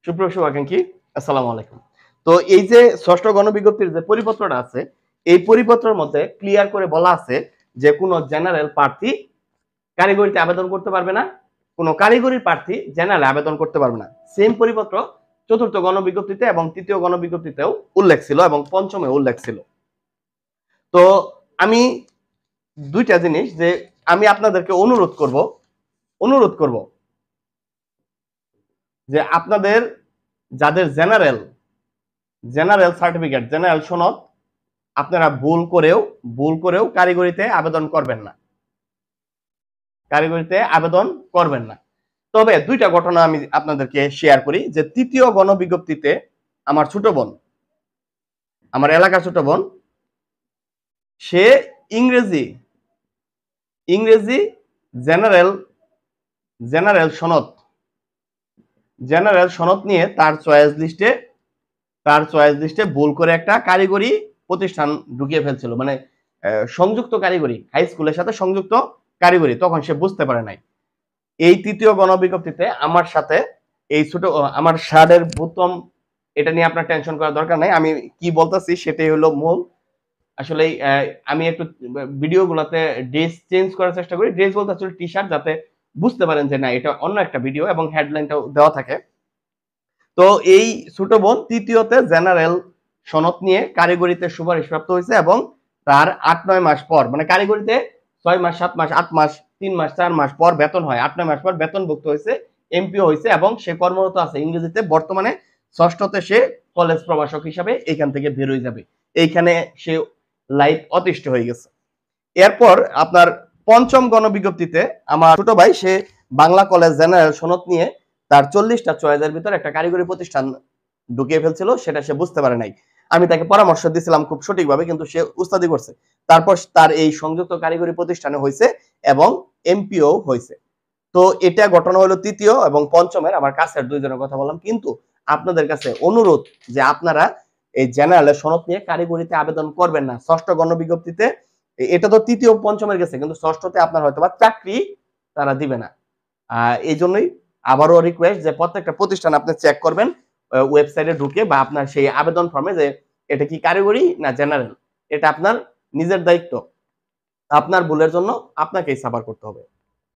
সুপ্রিয় শুভাকাঙ্ক্ষী, আসসালামু আলাইকুম। তো এই যে ষষ্ঠ গণবিজ্ঞপ্তির যে পরিপত্রটা আছে, এই পরিপত্রের মধ্যে ক্লিয়ার করে বলা আছে যে কোন জেনারেল প্রার্থী কারিগরিতে আবেদন করতে পারবে না, কোন কারিগরি প্রার্থী জেনারেল আবেদন করতে পারবে না। সেম পরিপত্র চতুর্থ গণবিজ্ঞপ্তিতে এবং তৃতীয় গণবিজ্ঞপ্তিতেও উল্লেখ ছিল এবং পঞ্চমে উল্লেখ ছিল। তো আমি দুইটা জিনিস যে আমি আপনাদেরকে অনুরোধ করব যে আপনাদের যাদের জেনারেল সার্টিফিকেট, জেনারেল সনদ আপনারা ভুল করেও কারিগরিতে আবেদন করবেন না, তবে দুইটা ঘটনা আমি আপনাদেরকে শেয়ার করি যে তৃতীয় গণবিজ্ঞপ্তিতে আমার ছোট বোন, আমার এলাকার ছোট বোন, সে ইংরেজি জেনারেল সনদ নিয়ে তার চয়েস লিস্টে ভুল করে একটা কারিগরি প্রতিষ্ঠান ঢুকিয়ে ফেলছিল, মানে সংযুক্ত কারিগরি, হাই স্কুলের সাথে সংযুক্ত কারিগরি। তখন সে বুঝতে পারে নাই। এই তৃতীয় গণবিজ্ঞপ্তিতে আমার সাথে এই আমার শার্টের বোতাম, এটা নিয়ে আপনার টেনশন করার দরকার নাই। আমি কি বলতেছি সেটাই হলো মূল। আসলে আমি একটু ভিডিওগুলোতে ড্রেস চেঞ্জ করার চেষ্টা করি। ড্রেস বলতে আসলে টি শার্ট, যাতে বুঝতে পারেন যে না এটা অন্য একটা ভিডিও এবং হেডলাইনটাও দেওয়া থাকে। তো এই ছোট বোন তৃতীয়তে জেনারেল সনদ নিয়ে কারিগরিতে সুপারিশপ্রাপ্ত হয়েছে এবং তার ৮-৯ মাস পর, মানে কারিগরিতে ৬ মাস, ৭ মাস, ৮ মাস, ৩ মাস, ৪ মাস পর বেতন হয়, ৮-৯ মাস পর বেতনভুক্ত হয়েছে, এমপিও হয়েছে এবং সে কর্মরত আছে ইংরেজিতে। বর্তমানে ষষ্ঠতে সে কলেজ প্রভাষক হিসাবে এখান থেকে বের হয়ে যাবে। এইখানে সে লাইফ অতিষ্ঠ হয়ে গেছে। এরপর আপনার পঞ্চম গণবিজ্ঞপ্তিতে আমার ছোট ভাই, সে বাংলা কলেজ জেনারেল সনদ নিয়ে তার 40টা চয়েসের ভিতর একটা কারিগরি প্রতিষ্ঠান ঢুকিয়ে ফেলছিল, সেটা সে বুঝতে পারে নাই। আমি তাকে পরামর্শ দিয়েছিলাম খুব সঠিকভাবে, কিন্তু সে উস্তাদি করছে। তারপর তার এই সংযুক্ত কারিগরি প্রতিষ্ঠানে হয়েছে এবং এমপিও হয়েছে। তো এটা ঘটনা হলো তৃতীয় এবং পঞ্চমের, আমার কাছের দুইজনের কথা বললাম। কিন্তু আপনাদের কাছে অনুরোধ যে আপনারা এই জেনারেলের সনদ নিয়ে কারিগরিতে আবেদন করবেন না। ষষ্ঠ গণবিজ্ঞপ্তিতে এটা তো তৃতীয় পঞ্চমের গেছে, কিন্তু ষষ্ঠতে আপনার হয়তো বা চাকরি তারা দিবে না। এই জন্যই আবারও রিকোয়েস্ট যে প্রত্যেকটা প্রতিষ্ঠান আপনি চেক করবেন ওয়েবসাইটে ঢুকে, বা আপনার সেই আবেদন ফর্মে, যে এটা কি কারিগরি না জেনারেল। এটা আপনার নিজের দায়িত্ব। আপনার ভুলের জন্য আপনাকেই সাফার করতে হবে।